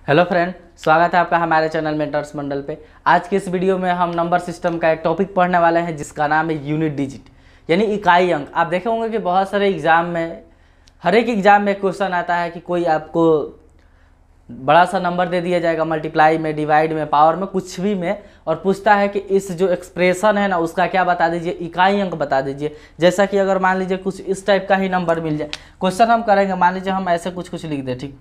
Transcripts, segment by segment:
Hello friend, स्वागत है आपका हमारे चैनल मेंटर्स मंडल पे। आज के इस वीडियो में हम नंबर सिस्टम का एक टॉपिक पढ़ने वाले हैं जिसका नाम है यूनिट डिजिट यानी इकाई अंक। आप देखे होंगे कि बहुत सारे एग्जाम में, हर एक एग्जाम में क्वेश्चन आता है कि कोई आपको बड़ा सा नंबर दे दिया जाएगा, मल्टीप्लाई में, डिवाइड में, पावर में, कुछ भी में, और पूछता है कि इस जो एक्सप्रेशन है ना उसका क्या बता दीजिए, इकाई अंक बता दीजिए। जैसा कि अगर मान लीजिए कुछ इस टाइप का ही नंबर मिल जाए, क्वेश्चन हम करेंगे, मान लीजिए हम ऐसे कुछ लिख दें, ठीक,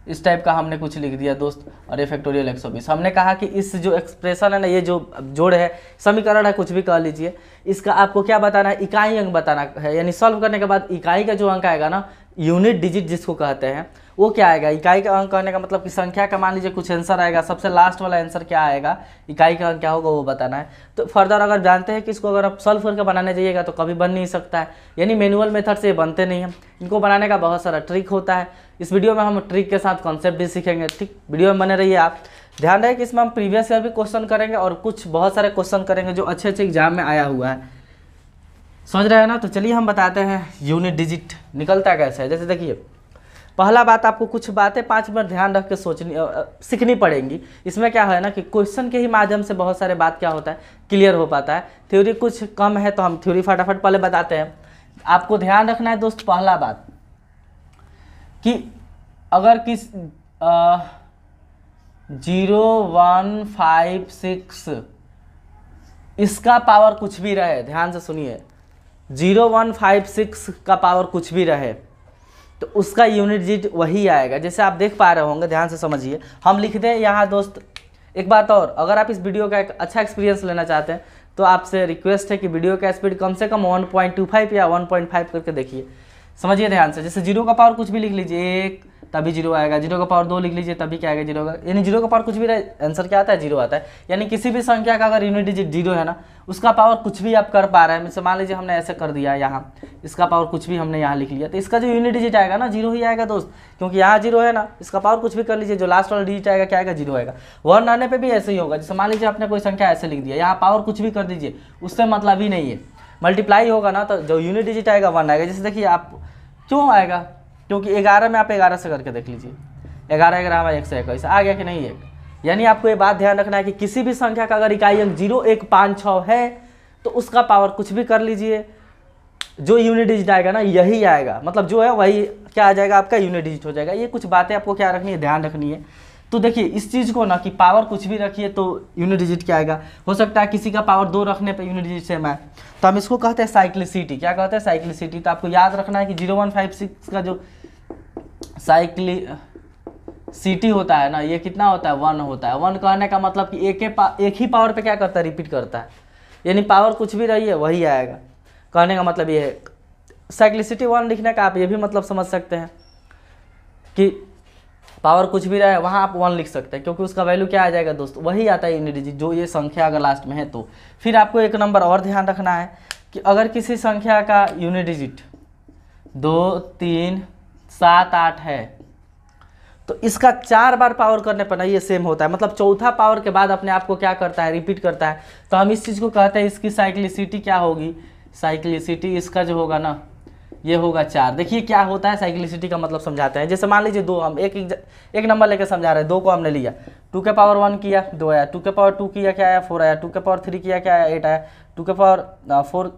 इस टाइप का हमने कुछ लिख दिया दोस्त, और ये फैक्टोरियल 120। हमने कहा कि इस जो एक्सप्रेशन है ना, ये जो जोड़ है, समीकरण है, कुछ भी कह लीजिए, इसका आपको क्या बताना है, इकाई अंक बताना है। यानी सॉल्व करने के बाद इकाई का जो अंक आएगा ना, यूनिट डिजिट जिसको कहते हैं, वो क्या आएगा। इकाई का अंक कहने का मतलब कि संख्या का मान लीजिए कुछ आंसर आएगा, सबसे लास्ट वाला आंसर क्या आएगा, इकाई का अंक क्या होगा वो बताना है। तो फर्दर अगर जानते हैं कि इसको अगर आप सॉल्व करके बनाने जाइएगा तो कभी बन नहीं सकता है, यानी मैनुअल मेथड से ये बनते नहीं हैं। इनको बनाने का बहुत सारा ट्रिक होता है। इस वीडियो में हम ट्रिक के साथ कॉन्सेप्ट भी सीखेंगे, ठीक, वीडियो में बने रहिए आप। ध्यान रहे कि इसमें हम प्रीवियस ईयर भी क्वेश्चन करेंगे और कुछ बहुत सारे क्वेश्चन करेंगे जो अच्छे अच्छे एग्जाम में आया हुआ है, समझ रहे हैं ना। तो चलिए हम बताते हैं यूनिट डिजिट निकलता कैसे है। जैसे देखिए, पहला बात, आपको कुछ बातें 5 मिनट ध्यान रख के सीखनी पड़ेंगी। इसमें क्या है ना कि क्वेश्चन के ही माध्यम से बहुत सारे बात क्या होता है, क्लियर हो पाता है। थ्योरी कुछ कम है तो हम थ्योरी फटाफट पहले बताते हैं। आपको ध्यान रखना है दोस्त, पहला बात कि अगर किस 0156 इसका पावर कुछ भी रहे, ध्यान से सुनिए, 0156 का पावर कुछ भी रहे तो उसका यूनिट डिजिट वही आएगा। जैसे आप देख पा रहे होंगे, ध्यान से समझिए। हम लिख दें यहाँ दोस्त, एक बात और, अगर आप इस वीडियो का एक अच्छा एक्सपीरियंस लेना चाहते हैं तो आपसे रिक्वेस्ट है कि वीडियो का स्पीड कम से कम 1.25 या 1.5 करके देखिए, समझिए ध्यान से। जैसे 0 का पावर कुछ भी लिख लीजिए, 1 तभी 0 आएगा, 0 का पावर 2 लिख लीजिए तभी क्या आएगा, 0 का, यानी 0 का पावर कुछ भी रहे, आंसर क्या आता है, 0 आता है। यानी किसी भी संख्या का अगर यूनिट डिजिट 0 है ना, उसका पावर कुछ भी आप कर पा रहे हैं। जैसे मान लीजिए हमने ऐसे कर दिया, यहाँ इसका पावर कुछ भी हमने यहाँ लिख लिया, तो इसका जो यूनिट डिजिट आएगा ना 0 ही आएगा दोस्त, क्योंकि यहाँ 0 है ना, इसका पावर कुछ भी कर लीजिए, जो लास्ट वाला डिजिट आएगा क्या आएगा, 0 आएगा। 1 आने पे भी ऐसे ही होगा। जैसे मान लीजिए आपने कोई संख्या ऐसे लिख दिया, यहाँ पावर कुछ भी कर दीजिए, उससे मतलब ही नहीं है। मल्टीप्लाई होगा ना तो जो यूनिट डिजिट आएगा 1 आएगा। जैसे देखिए, आप क्यों आएगा, क्योंकि 11 में आप 11 से करके देख लीजिए, 11 11 121 आ गया कि नहीं है। यानी आपको ये बात ध्यान रखना है कि किसी भी संख्या का अगर इकाई अंक 0 1 5 6 है तो उसका पावर कुछ भी कर लीजिए, जो यूनिट डिजिट आएगा ना यही आएगा, मतलब जो है वही क्या आ जाएगा, आपका यूनिट डिजिट हो जाएगा। ये कुछ बातें आपको क्या रखनी है, ध्यान रखनी है। तो देखिए इस चीज़ को ना कि पावर कुछ भी रखिए तो यूनिट डिजिट क्या आएगा। हो सकता है किसी का पावर 2 रखने पे यूनिट डिजिट सेम आए, तो हम इसको कहते हैं साइक्लिसिटी। क्या कहते हैं, साइक्लिसिटी। तो आपको याद रखना है कि 0156 का जो साइक्लिसिटी होता है ना, ये कितना होता है, 1 होता है। 1 कहने का मतलब कि एक ही पावर पे क्या करता है, रिपीट करता है, यानी पावर कुछ भी रही है वही आएगा। कहने का मतलब ये है, साइक्लिसिटी 1 लिखने का आप ये भी मतलब समझ सकते हैं कि पावर कुछ भी रहे वहाँ आप 1 लिख सकते हैं, क्योंकि उसका वैल्यू क्या आ जाएगा दोस्त, वही आता है यूनिट डिजिट, जो ये संख्या अगर लास्ट में है तो। फिर आपको एक नंबर और ध्यान रखना है कि अगर किसी संख्या का यूनिट डिजिट 2 3 7 8 है तो इसका 4 बार पावर करने पर ना ये सेम होता है, मतलब चौथा पावर के बाद अपने आप को क्या करता है, रिपीट करता है। तो हम इस चीज़ को कहते हैं, इसकी साइक्लिसिटी क्या होगी, साइक्लिसिटी इसका जो होगा ना ये होगा 4। देखिए क्या होता है, साइक्लिसिटी का मतलब समझाते हैं। जैसे मान लीजिए 2, हम एक नंबर लेकर समझा रहे हैं, 2 को हमने लिया, 2 के पावर 1 किया 2 आया, 2 के पावर 2 किया क्या आया, 4 आया, 2 के पावर 3 किया क्या आया, 8 आया, 2 के पावर 4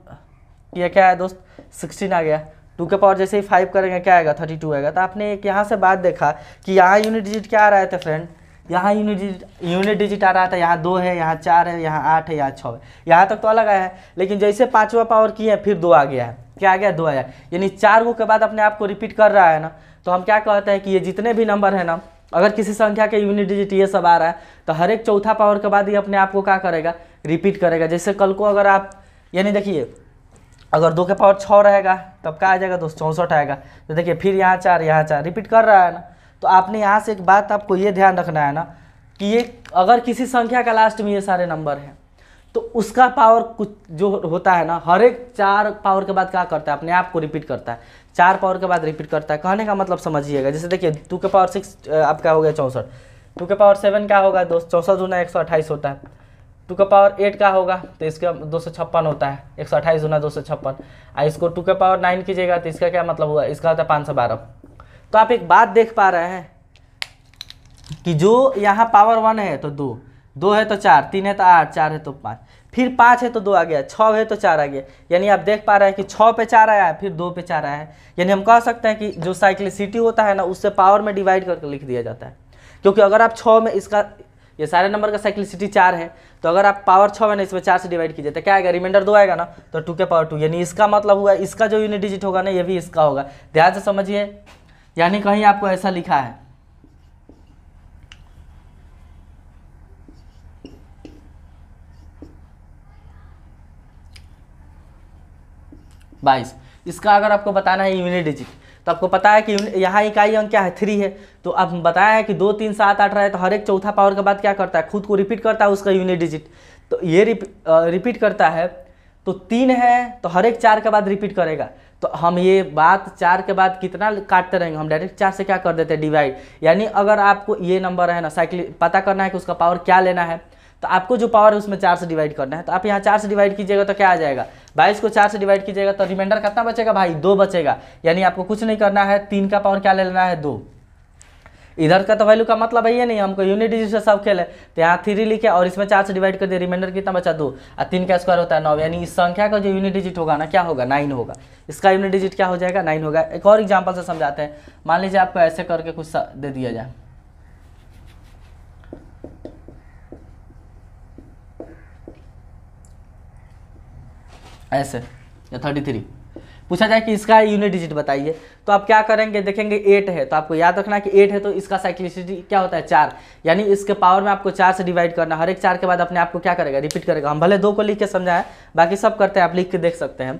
किया क्या आया दोस्त, 16 आ गया। 2 के पावर जैसे ही 5 करेंगे क्या आएगा, 32 आएगा। तो आपने एक यहाँ से बात देखा कि यहाँ यूनिट डिजिट क्या आ रहा था फ्रेंड, यहाँ यूनिट डिजिट आ रहा था, यहाँ 2 है, यहाँ 4 है, यहाँ 8 है, यहाँ 6 है, यहाँ तक तो अलग आया है। लेकिन जैसे 5वां पावर किए फिर 2 आ गया है, क्या आ गया, 2 आया, यानी 4 को के बाद अपने आप को रिपीट कर रहा है ना। तो हम क्या कहते हैं कि ये जितने भी नंबर है ना, अगर किसी संख्या के यूनिट डिजिट ये सब आ रहा है तो हर एक चौथा पावर के बाद ये अपने आप को क्या करेगा, रिपीट करेगा। जैसे कल को अगर आप, यानी देखिए अगर 2 के पावर 6 रहेगा तब क्या आ जाएगा दोस्त, 64 आएगा। तो देखिए फिर यहाँ 4 यहाँ 4 रिपीट कर रहा है ना। तो आपने यहाँ से एक बात आपको ये ध्यान रखना है ना कि ये अगर किसी संख्या का लास्ट में ये सारे नंबर हैं तो उसका पावर कुछ जो होता है ना, हर एक 4 पावर के बाद क्या करता है, अपने आप को रिपीट करता है, 4 पावर के बाद रिपीट करता है। कहने का मतलब समझिएगा। जैसे देखिए 2 के पावर 6 आपका हो गया 64, 2 के पावर 7 क्या होगा दोस्त, 64 दूना 128 होता है। 2 का पावर 8 का होगा तो इसका 256 होता है, 128 दूना 256। इसको 2 के पावर 9 कीजिएगा तो इसका क्या मतलब हुआ, इसका होता है 512। तो आप एक बात देख पा रहे हैं कि जो यहाँ पावर 1 है तो 2, 2 है तो 4, 3 है तो 8, 4 है तो 5, फिर 5 है तो 2 आ गया, 6 है तो 4 आ गया। यानी आप देख पा रहे हैं कि 6 पे 4 आया है, फिर 2 पे 4 आया है। यानी हम कह सकते हैं कि जो साइक्लिसिटी होता है ना, उससे पावर में डिवाइड करके लिख दिया जाता है। क्योंकि अगर आप 6 में इसका ये सारे नंबर का साइक्लिसिटी 4 है, तो अगर आप पावर 6 में ना इसमें 4 से डिवाइड कीजिए तो क्या आएगा, रिमाइंडर 2 आएगा ना, तो 2 के पावर 2। यानी इसका मतलब हुआ इसका जो यूनिट डिजिट होगा ना, ये भी इसका होगा। ध्यान से समझिए, यानी कहीं आपको ऐसा लिखा है 22, इसका अगर आपको बताना है यूनिट डिजिट, तो आपको पता है कि यहाँ इकाई अंक क्या है, 3 है। तो अब बताया है कि 2 3 7 8 रहे तो हर एक चौथा पावर के बाद क्या करता है, खुद को रिपीट करता है उसका यूनिट डिजिट। तो ये रिपीट करता है, तो 3 है तो हर एक 4 के बाद रिपीट करेगा। तो हम ये बात 4 के बाद कितना काटते रहेंगे, हम डायरेक्ट 4 से क्या कर देते हैं, डिवाइड। यानी अगर आपको ये नंबर है ना साइकिल पता करना है कि उसका पावर क्या लेना है, तो आपको जो पावर है उसमें 4 से डिवाइड करना है। तो आप यहाँ 4 से डिवाइड कीजिएगा तो क्या आ जाएगा, 22 को 4 से डिवाइड कीजिएगा तो रिमाइंडर कितना बचेगा भाई, 2 बचेगा। यानी आपको कुछ नहीं करना है, 3 का पावर क्या ले लेना है, 2। इधर का तो वैल्यू का मतलब है ये नहीं, हमको यूनिट डिजिट से सब खेल है। तो यहाँ 3 लिखे और इसमें 4 से डिवाइड कर दिया, रिमाइंडर कितना बचा, 2, और 3 का स्क्वायर होता है 9। यानी इस संख्या का जो यूनिट डिजिट होगा ना, क्या होगा, 9 होगा। इसका यूनिट डिजिट क्या हो जाएगा, 9 होगा। एक और एग्जाम्पल से समझाते हैं। मान लीजिए आपको ऐसे करके कुछ दे दिया जाए, ऐसे, या 33 पूछा जाए कि इसका यूनिट डिजिट बताइए, तो आप क्या करेंगे, देखेंगे 8 है, तो आपको याद रखना है कि 8 है तो इसका साइक्लिसिटी क्या होता है, 4। यानी इसके पावर में आपको 4 से डिवाइड करना, हर एक 4 के बाद अपने आप को क्या करेगा, रिपीट करेगा। हम भले 2 को लिख के समझाएं, बाकी सब करते हैं, आप लिख के देख सकते हैं।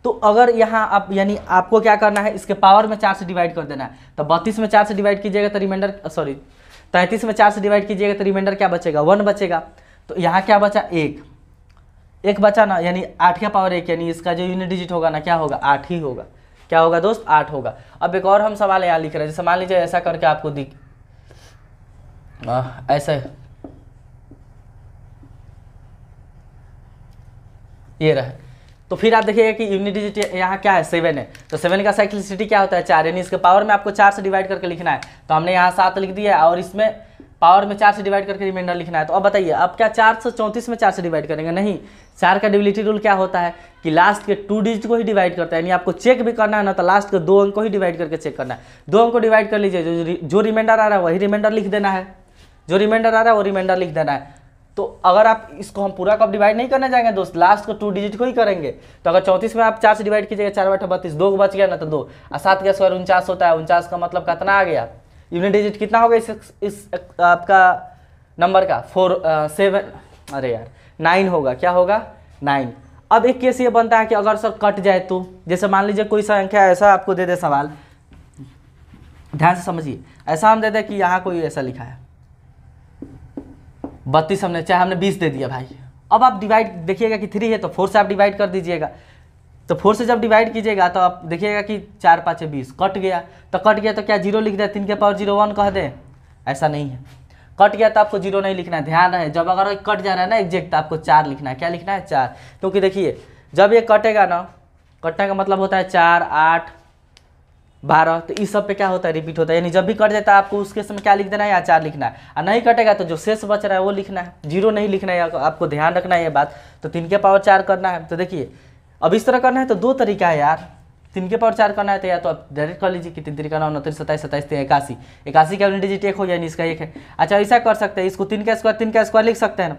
तो अगर यहाँ आप यानी आपको क्या करना है, इसके पावर में 4 से डिवाइड कर देना है। तो 32 में 4 से डिवाइड कीजिएगा तो रिमाइंडर 33 में 4 से डिवाइड कीजिएगा तो रिमाइंडर क्या बचेगा, 1 बचेगा। तो यहाँ क्या बचा, 1 बचा ना, यानी 8 का पावर 1, यानी इसका जो यूनिट डिजिट होगा ना, क्या होगा, 8 ही होगा। क्या होगा दोस्त, 8 होगा। अब एक और हम सवाल यहाँ लिख रहे हैं, जैसे मान लीजिए ऐसा करके आपको दिख ऐसे ये रहे, तो फिर आप देखिएगा कि यूनिट डिजिट यहाँ क्या है, 7 है। तो 7 का साइक्लिसिटी क्या होता है, 4। यानी इसके पावर में आपको 4 से डिवाइड करके लिखना है। तो हमने यहाँ 7 लिख दिया है और इसमें पावर में 4 से डिवाइड करके रिमाइंडर लिखना है। तो अब बताइए, अब क्या 434 में 4 से डिवाइड करेंगे, नहीं। 4 का डिविलिटी रूल क्या होता है कि लास्ट के 2 डिजिट को ही डिवाइड करता है। यानी आपको चेक भी करना है ना, तो लास्ट के 2 अंक को ही डिवाइड करके चेक करना है। 2 अंक को डिवाइड कर लीजिए, जो रिमाइंडर आ रहा है वही रिमाइंडर लिख देना है, जो रिमाइंडर आ रहा है वो रिमाइंडर लिख देना है। तो अगर आप इसको हम पूरा कब डिवाइड नहीं करने जाएंगे दोस्त, लास्ट को 2 डिजिट को ही करेंगे। तो अगर 34 में आप 4 से डिवाइड कीजिएगा, 4 बटा 32, 2 बच गया ना, तो 2 और 7 का स्क्वायर 49 होता है। 49 का मतलब कितना आ गया, यूनिट डिजिट कितना होगा इस आपका नंबर का 7, अरे यार 9 होगा। क्या होगा, 9। अब एक केस ये बनता है कि अगर सर कट जाए तो, जैसे मान लीजिए कोई संख्या ऐसा आपको दे दे सवाल, ध्यान से समझिए, ऐसा हम दे दे कि यहाँ कोई ऐसा लिखा है 32, हमने चाहे हमने 20 दे दिया भाई। अब आप डिवाइड देखिएगा कि 3 है तो 4 से आप डिवाइड कर दीजिएगा। तो 4 से जब डिवाइड कीजिएगा तो आप देखिएगा कि 4 5 20 कट गया। तो कट गया तो क्या 0 लिख दे, 3 के पावर 0 1 कह दे, ऐसा नहीं है। कट गया तो आपको 0 नहीं लिखना है। ध्यान रहे, जब अगर कट जा रहा है ना एग्जैक्ट, तो आपको 4 लिखना है। क्या लिखना है, 4। क्योंकि देखिए जब ये कटेगा ना, कटने का मतलब होता है 4 8 12, तो इस सब पे क्या होता है, रिपीट होता है। यानी जब भी कट जाता है आपको उसके समय क्या लिख देना है, या 4 लिखना है। और नहीं कटेगा तो जो शेष बच रहा है वो लिखना है, 0 नहीं लिखना है। आपको ध्यान रखना है ये बात। तो 3 के पावर 4 करना है। तो देखिए अब इस तरह करना है तो 2 तरीका है यार। 3 के पावर 4 करना है तो या तो आप डायरेक्ट कर लीजिए कि 3 3 9 29 27 27 81, 81 का यूनिट डिजिट 1 हो, यानी इसका 1 है। अच्छा ऐसा कर सकते हैं, इसको 3 का स्क्वायर लिख सकते हैं ना,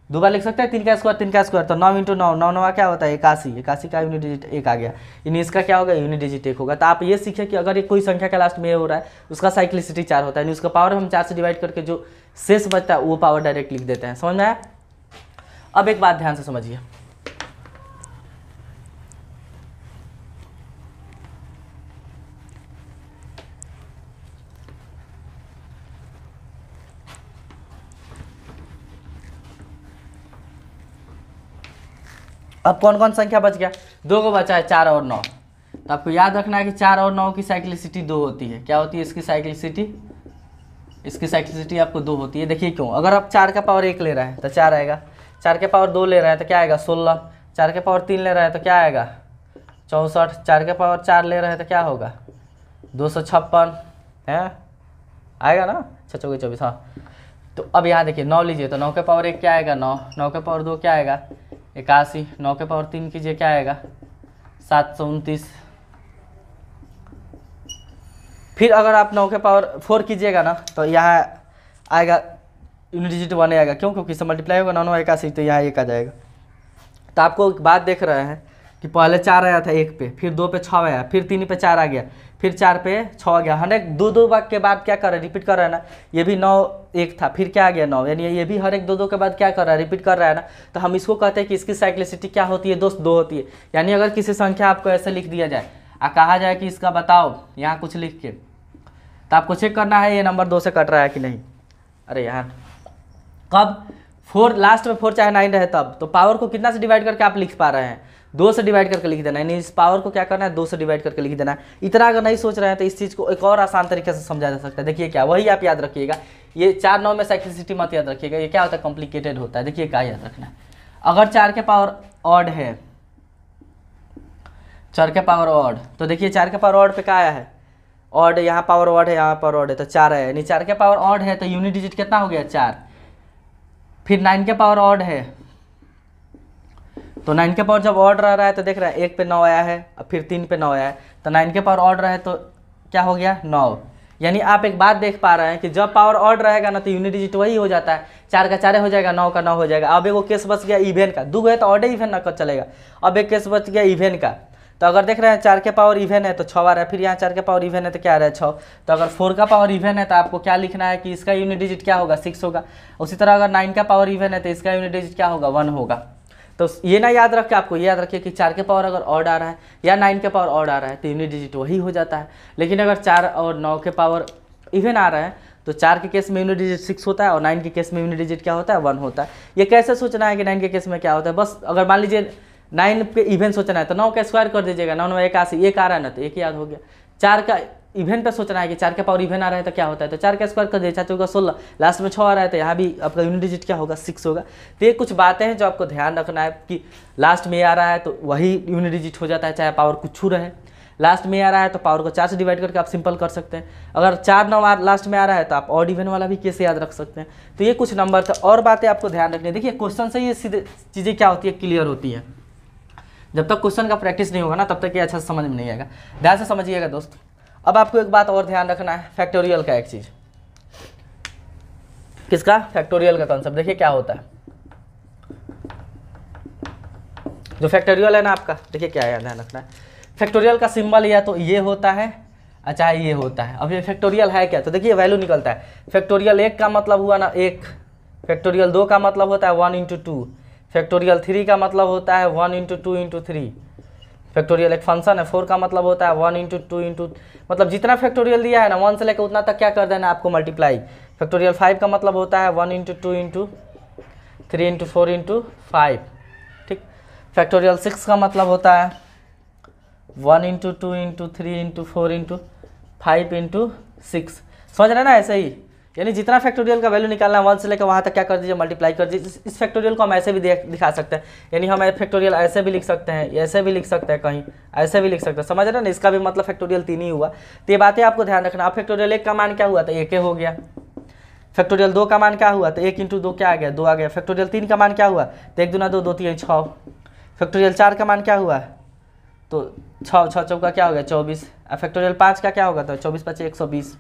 2 बार लिख सकते हैं। 3 का स्क्वायर तो 9 × 9, 9 9 क्या होता है 81, 81 का यूनिट डिजिट 1 आ गया। यानी इसका क्या होगा, यूनिट डिजिट 1 होगा। तो आप ये सीखे कि अगर ये कोई संख्या का लास्ट में ये हो रहा है, उसका साइक्लिसिटी 4 होता है। यानी उसका पावर हम 4 से डिवाइड करके जो शेष बचता है वो पावर डायरेक्ट लिख देते हैं। समझ में आया। अब एक बात ध्यान से समझिए, अब कौन कौन संख्या बच गया, 2 को बचा है, 4 और 9। तो आपको याद रखना है कि 4 और 9 की साइक्लिसिटी 2 होती है। क्या होती है इसकी साइक्लिसिटी आपको 2 होती है। देखिए क्यों, अगर आप 4 का पावर 1 ले रहा है तो 4 आएगा, 4 के पावर 2 ले रहा है तो क्या आएगा 16, 4 के पावर 3 ले रहा है तो क्या आएगा 64, 4 के पावर 4 ले रहा है तो क्या होगा 256 है, आएगा ना, 6 चौके 24। हाँ, तो अब यहाँ देखिए 9 लीजिए तो 9 के पावर 1 क्या आएगा 9, 9 के पावर 2 क्या आएगा 81, 9 के पावर 3 कीजिए क्या आएगा 729। फिर अगर आप 9 के पावर 4 कीजिएगा ना तो यहाँ आएगा यूनिट डिजिट 1 आएगा, क्यों, क्योंकि इससे मल्टीप्लाई होगा 9 9 81, तो यहाँ 1 आ जाएगा। तो आपको एक बात देख रहे हैं कि पहले 4 आया था 1 पे, फिर 2 पे 6 आया, फिर 3 पे 4 आ गया, फिर 4 पे 6 आ गया। हर एक 2 बार के बाद क्या कर रहा है, रिपीट कर रहा है ना। ये भी 9 1 था, फिर क्या आ गया 9, यानी ये भी हर एक 2 के बाद क्या कर रहा है, रिपीट कर रहा है ना। तो हम इसको कहते हैं कि इसकी साइक्लिसिटी क्या होती है दोस्त, 2 होती है। यानी अगर किसी संख्या आपको ऐसे लिख दिया जाए और कहा जाए कि इसका बताओ यहाँ कुछ लिख के, तो आपको चेक करना है ये नंबर 2 से कट रहा है कि नहीं। अरे यार, कब 4 लास्ट में 4 चाहे 9 रहे तब, तो पावर को कितना से डिवाइड करके आप लिख पा रहे हैं, 2 से डिवाइड करके लिख देना है। यानी इस पावर को क्या करना है, 2 से डिवाइड करके लिख देना है। इतना अगर नहीं सोच रहे हैं तो इस चीज़ को एक और आसान तरीके से समझा जा सकता है। देखिए क्या, वही आप याद रखिएगा, ये 4 9 में साइक्लिसिटी मत याद रखिएगा, ये क्या होता है, कॉम्प्लिकेटेड होता है। देखिए क्या याद रखना है, अगर 4 के पावर ऑड है, 4 के पावर ऑड, तो देखिए 4 के पावर ऑड पे क्या आया है, ऑड, यहाँ पावर ऑड है, यहाँ पावर ऑड है, तो 4 है। यानी 4 के पावर ऑड है तो यूनिट डिजिट कितना हो गया 4। फिर 9 के पावर ऑड है, तो 9 के पावर जब ऑड रह रहा है तो देख रहा है 1 पे 9 आया है, और फिर 3 पे 9 आया है, तो 9 के पावर ऑड रहा है तो क्या हो गया 9। यानी आप एक बात देख पा रहे हैं कि जब पावर ऑड रहेगा ना तो यूनिट डिजिट वही हो जाता है, 4 का 4 हो जाएगा, 9 का 9 हो जाएगा। अब एगो केस बच गया इवेन का, 2 है तो ऑड इवेन ना चलेगा। अब एक केस बच गया इवेन का, तो अगर देख रहे हैं 4 के पावर इवेन है तो 6 आ रहा है, फिर यहाँ 4 के पावर इवेन है तो क्या आ रहा है 6। तो अगर 4 का पावर इवेन है तो आपको क्या लिखना है कि इसका यूनिट डिजिट क्या होगा 6 होगा। उसी तरह अगर 9 का पावर इवेन है तो इसका यूनिट डिजिट क्या होगा 1 होगा। तो ये ना याद रख के, आपको ये याद रखिए कि 4 के पावर अगर ऑड आ रहा है या 9 के पावर ऑड आ रहा है तो यूनिट डिजिट वही हो जाता है। लेकिन अगर 4 और 9 के पावर इवेन आ रहा है तो 4 के केस में यूनिट डिजिट 6 होता है और 9 के केस में यूनिट डिजिट क्या होता है 1 होता है। ये कैसे सोचना है कि 9 के केस में क्या होता है, बस अगर मान लीजिए 9 पे इवेन सोचना है तो 9 का स्क्वायर कर दीजिएगा, 9 9 81, 1 आ रहा है ना तो 1 याद हो गया। 4 का इवेन पे सोचना है कि 4 के पावर इवेन आ रहा है तो क्या होता है, तो 4 का स्क्वायर कर दीजिए, 4 चौका 16, लास्ट में 6 आ रहा है तो यहाँ भी आपका यूनिट डिजिट क्या होगा 6 होगा। तो ये कुछ बातें हैं जो आपको ध्यान रखना है कि लास्ट में आ रहा है तो वही यूनिट डिजिट हो जाता है, चाहे पावर कुछ रहे। लास्ट में आ रहा है तो पावर को 4 से डिवाइड करके आप सिंपल कर सकते हैं। अगर 4 9 लास्ट में आ रहा है तो आप ऑड इवन वाला भी केस याद रख सकते हैं। तो ये कुछ नंबर थे और बातें आपको ध्यान रखनी है। देखिए क्वेश्चन से ये सीधे चीज़ें क्या होती है, क्लियर होती है। जब तक क्वेश्चन का प्रैक्टिस नहीं होगा ना तब तक ये अच्छा से समझ में नहीं आएगा। ध्यान से समझिएगा दोस्त। अब आपको एक बात और ध्यान रखना है, फैक्टोरियल का एक चीज़, किसका, फैक्टोरियल का कॉन्सेप्ट। देखिए क्या होता है, जो फैक्टोरियल है ना आपका, देखिए क्या है, ध्यान रखना है। फैक्टोरियल का सिंबल या तो ये होता है, अच्छा ये होता है। अब ये फैक्टोरियल है क्या, तो देखिए वैल्यू निकलता है। फैक्टोरियल 1 का मतलब हुआ ना 1, फैक्टोरियल 2 का मतलब होता है 1 × 2, फैक्टोरियल 3 का मतलब होता है 1 × 2 × 3, फैक्टोरियल एक फंक्शन है। 4 का मतलब होता है 1 × 2 × मतलब जितना फैक्टोरियल दिया है ना 1 से लेकर उतना तक क्या कर देना आपको मल्टीप्लाई। फैक्टोरियल 5 का मतलब होता है 1 × 2 × 3 × 4 × 5, ठीक। फैक्टोरियल 6 का मतलब होता है 1 × 2 × 3 × 4 × 5 × 6, समझ रहे हैं ना, ऐसे ही। यानी जितना फैक्टोरियल का वैल्यू निकालना है 1 से लेकर वहाँ तक क्या कर दीजिए मल्टीप्लाई कर दीजिए। इस फैक्टोरियल को हम ऐसे भी दिखा सकते हैं, यानी हम फैक्टोरियल ऐसे भी लिख सकते हैं, ऐसे भी लिख सकते हैं, कहीं ऐसे भी लिख सकते हैं, समझ रहे हैं ना। इसका भी मतलब फैक्टोरियल 3 ही हुआ। तो ये बातें आपको ध्यान रखना। अब फैक्टोरियल 1 का मान क्या हुआ, तो 1 हो गया। फैक्टोरियल 2 का मान क्या हुआ, तो 1 × 2 क्या आ गया 2 आ गया। फैक्टोरियल 3 का मान क्या हुआ, तो 1 दूना 2 2 3 6। फैक्टोरियल 4 का मान क्या हुआ, तो 6 6 चौका क्या हो गया 24। अब फैक्टोरियल 5 का क्या होगा, तो 24 5 120।